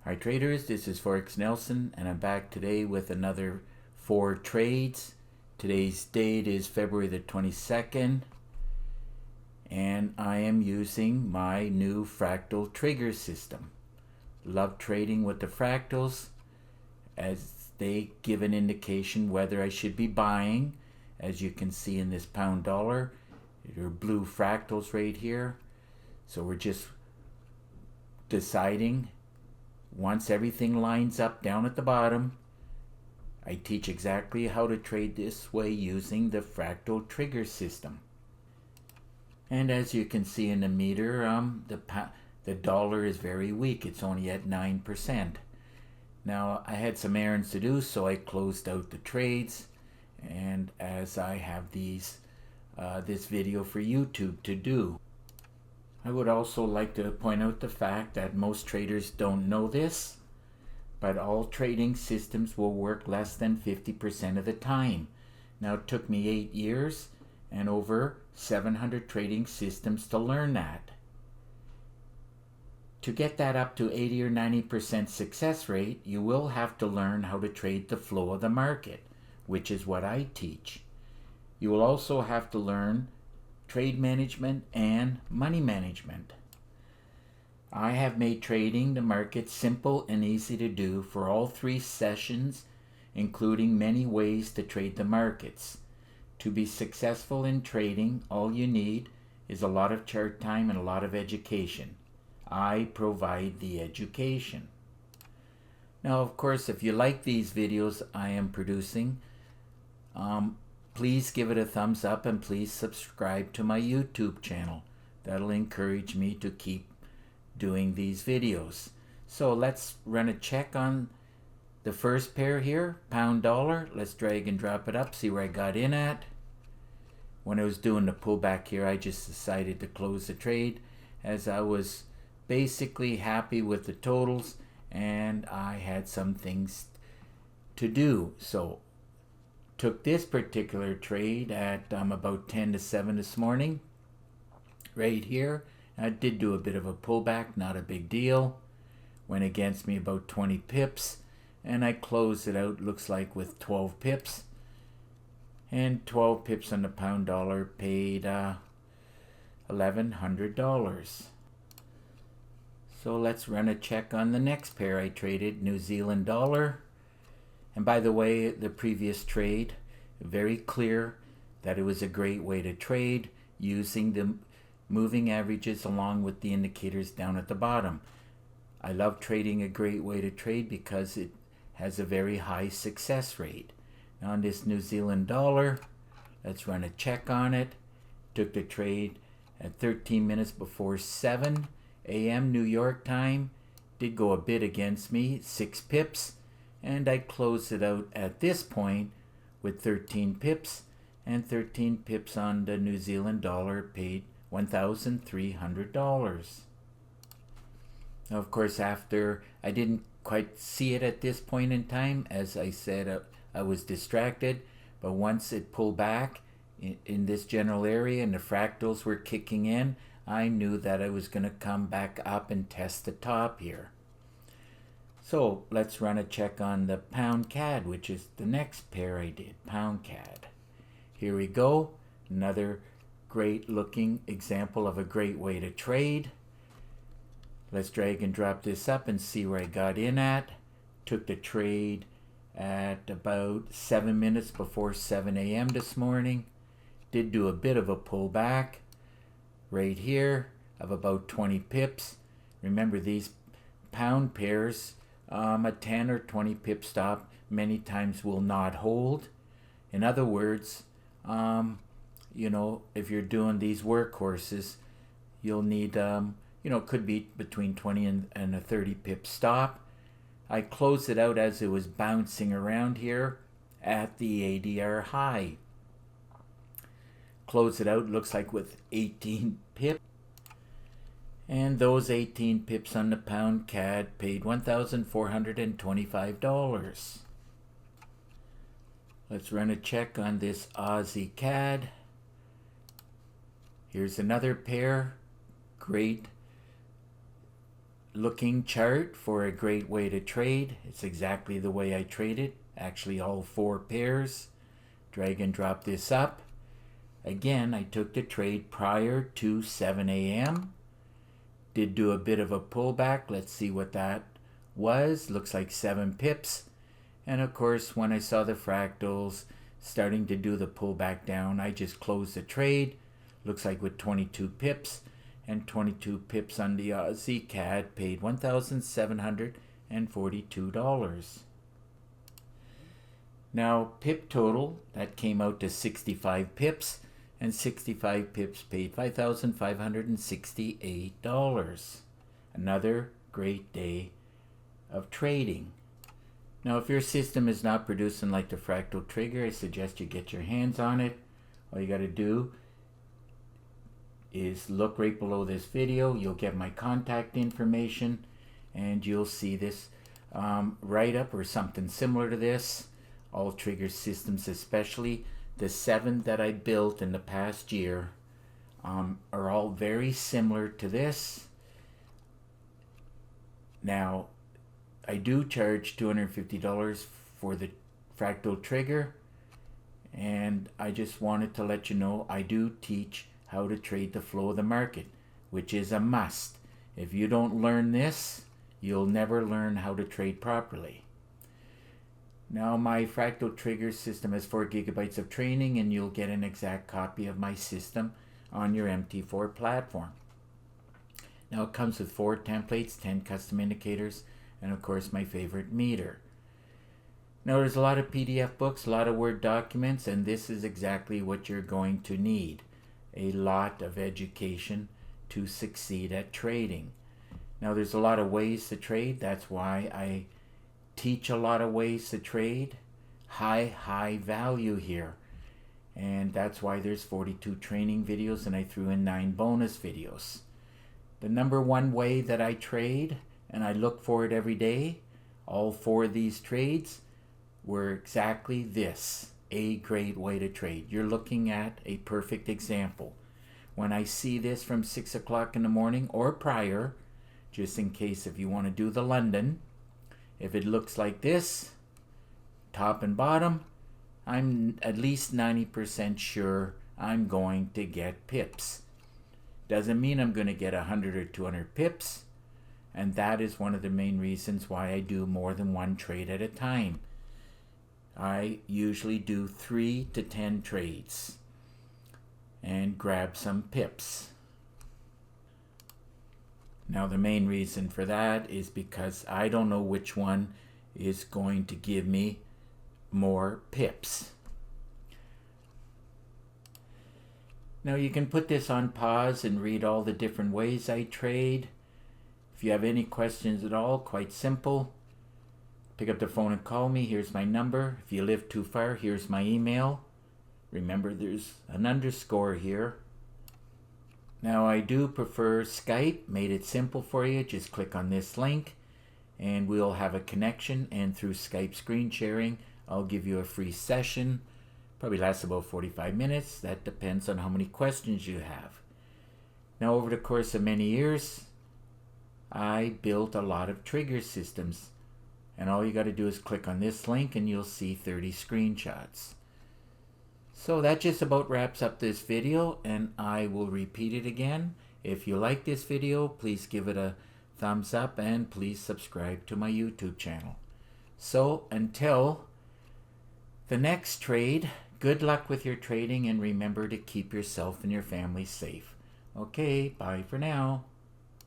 Hi traders, this is Forex Nelson and I'm back today with another 4 trades. Today's date is February the 22nd and I am using my new Fractal Trigger system. Love trading with the fractals as they give an indication whether I should be buying. As you can see in this pound dollar, there are blue fractals right here. So we're just deciding. Once everything lines up down at the bottom, I teach exactly how to trade this way using the Fractal Trigger system. And as you can see in the meter, the dollar is very weak. It's only at 9%. Now, I had some errands to do, so I closed out the trades. And as I have this video for YouTube to do. I would also like to point out the fact that most traders don't know this, but all trading systems will work less than 50% of the time. Now, it took me 8 years and over 700 trading systems to learn that. To get that up to 80 or 90% success rate, you will have to learn how to trade the flow of the market, which is what I teach. You will also have to learn trade management and money management. I have made trading the market simple and easy to do for all 3 sessions, including many ways to trade the markets. To be successful in trading, all you need is a lot of chart time and a lot of education. I provide the education. Now, of course, if you like these videos I am producing, please give it a thumbs up and please subscribe to my YouTube channel. That'll encourage me to keep doing these videos. So let's run a check on the first pair here, pound dollar. Let's drag and drop it up, see where I got in at. When I was doing the pullback here, I just decided to close the trade as I was basically happy with the totals and I had some things to do. So took this particular trade at about 10 to 7 this morning, right here. I did do a bit of a pullback, not a big deal. Went against me about 20 pips, and I closed it out, looks like with 12 pips. And 12 pips on the pound dollar paid $1,100. So let's run a check on the next pair I traded, New Zealand dollar. And by the way, the previous trade, very clear that it was a great way to trade using the moving averages along with the indicators down at the bottom. I love trading a great way to trade because it has a very high success rate. Now on this New Zealand dollar, let's run a check on it. Took the trade at 13 minutes before 7 a.m. New York time. Did go a bit against me, 6 pips. And I closed it out at this point with 13 pips, and 13 pips on the New Zealand dollar paid $1,300. Now, of course, after I didn't quite see it at this point in time, as I said, I was distracted, but once it pulled back in this general area and the fractals were kicking in, I knew that I was going to come back up and test the top here. So let's run a check on the pound CAD, which is the next pair I did, pound CAD. Here we go, another great looking example of a great way to trade. Let's drag and drop this up and see where I got in at. Took the trade at about 7 minutes before 7 a.m. this morning. Did do a bit of a pullback right here of about 20 pips. Remember, these pound pairs, a 10 or 20 pip stop many times will not hold. In other words, you know, if you're doing these workhorses, you'll need, could be between 20 and a 30 pip stop. I closed it out as it was bouncing around here at the ADR high. Close it out, looks like with 18 pips. And those 18 pips on the pound CAD paid $1,425. Let's run a check on this Aussie CAD. Here's another pair. Great looking chart for a great way to trade. It's exactly the way I traded. Actually all 4 pairs. Drag and drop this up. Again, I took the trade prior to 7 a.m. Did do a bit of a pullback. Let's see what that was. Looks like 7 pips. And of course, when I saw the fractals starting to do the pullback down, I just closed the trade. Looks like with 22 pips, and 22 pips on the AUDCAD paid $1,742. Now, pip total, that came out to 65 pips, and 65 pips paid $5,568. Another great day of trading. Now, if your system is not producing like the Fractal Trigger, I suggest you get your hands on it. All you got to do is look right below this video. You'll get my contact information, and you'll see this write-up or something similar to this. All trigger systems, especially the 7 that I built in the past year, are all very similar to this. Now, I do charge $250 for the Fractal Trigger, and I just wanted to let you know I do teach how to trade the flow of the market, which is a must. If you don't learn this, you'll never learn how to trade properly. Now, my Fractal Trigger system has 4 gigabytes of training, and you'll get an exact copy of my system on your MT4 platform. Now, it comes with 4 templates, 10 custom indicators, and of course my favorite meter. Now, there's a lot of PDF books, a lot of Word documents, and this is exactly what you're going to need. A lot of education to succeed at trading. Now, there's a lot of ways to trade. That's why I teach a lot of ways to trade. High value here. And that's why there's 42 training videos, and I threw in 9 bonus videos. The number 1 way that I trade, and I look for it every day, all 4 of these trades were exactly this, a great way to trade. You're looking at a perfect example. When I see this from 6 o'clock in the morning or prior, just in case if you want to do the London, if it looks like this, top and bottom, I'm at least 90% sure I'm going to get pips. Doesn't mean I'm going to get 100 or 200 pips. And that is one of the main reasons why I do more than 1 trade at a time. I usually do 3 to 10 trades and grab some pips. Now, the main reason for that is because I don't know which one is going to give me more pips. Now, you can put this on pause and read all the different ways I trade. If you have any questions at all, quite simple. Pick up the phone and call me. Here's my number. If you live too far, here's my email. Remember, there's an underscore here. Now, I do prefer Skype. Made it simple for you. Just click on this link and we'll have a connection. And through Skype screen sharing, I'll give you a free session. Probably lasts about 45 minutes. That depends on how many questions you have. Now, over the course of many years, I built a lot of trigger systems, and all you got to do is click on this link and you'll see 30 screenshots. So that just about wraps up this video, and I will repeat it again. If you like this video, please give it a thumbs up and please subscribe to my YouTube channel. So until the next trade, good luck with your trading, and remember to keep yourself and your family safe. Okay, bye for now.